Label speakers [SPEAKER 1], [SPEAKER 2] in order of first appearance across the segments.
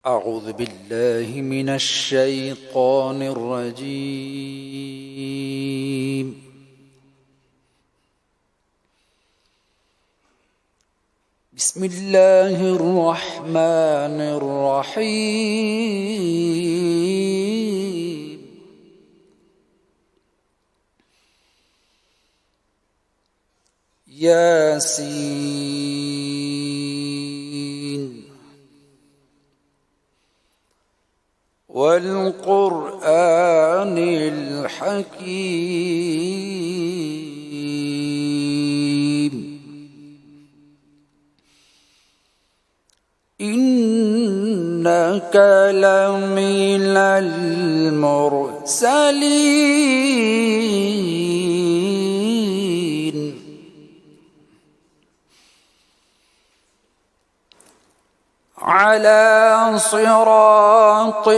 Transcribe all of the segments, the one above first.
[SPEAKER 1] أعوذ بالله من الشيطان الرجيم. بسم الله الرحمن الرحيم. ياسين والقرآن الحكيم إنك لمن المرسلين على صراط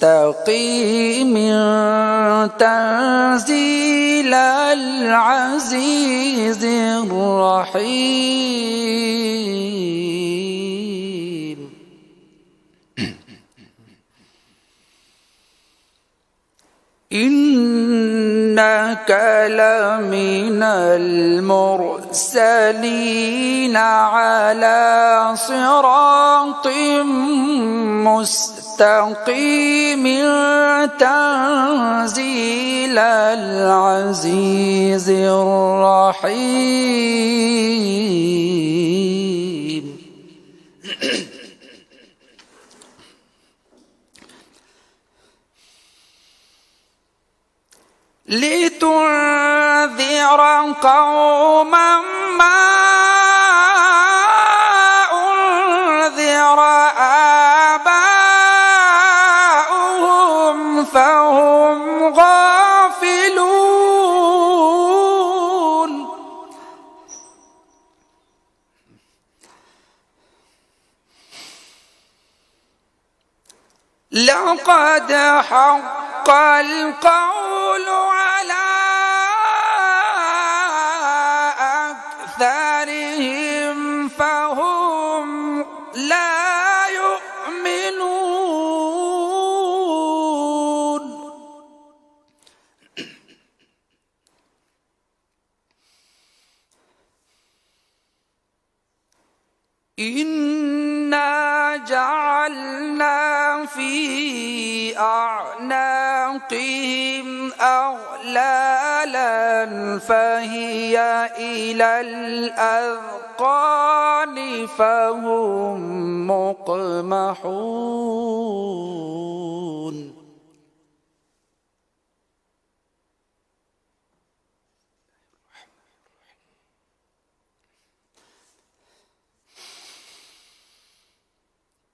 [SPEAKER 1] مستقيم تنزيل العزيز الرحيم إنك لمن المرسلين على صراط مستقيم تنزيل العزيز الرحيم لتنذر قوما ما أنذر آباؤهم فهم غافلون لقد حق القول على أكثرهم فهم لا يؤمنون إنا جعلنا في أعناقهم أغلالا فهي إلى الأذقان فهم مقمحون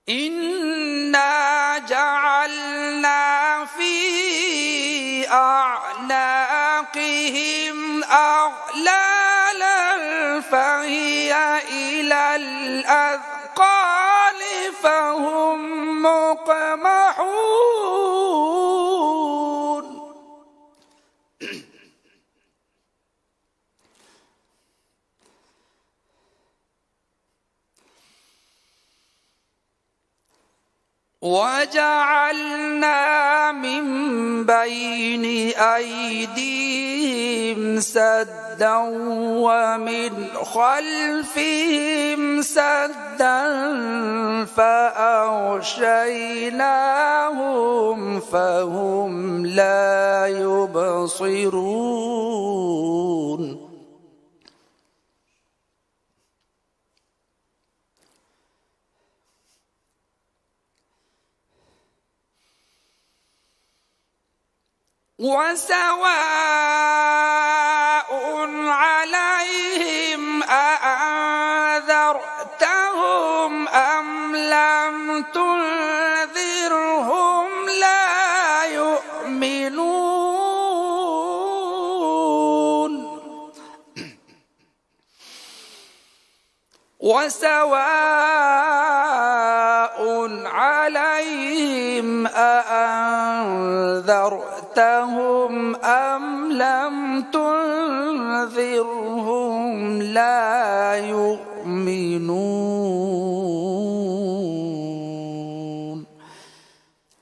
[SPEAKER 1] إنا جعلنا في أعناقهم أغلالا فهي إلى الأذقان فهم مقمحون وجعلنا من بين أيديهم سدا ومن خلفهم سدا فأغشيناهم فهم لا يبصرون وسواء عليهم أأنذرتهم أم لم تنذرهم لا يؤمنون وسواء عليهم أأنذرتهم أم لم تنذرهم لا يؤمنون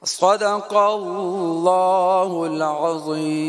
[SPEAKER 1] صدق الله العظيم.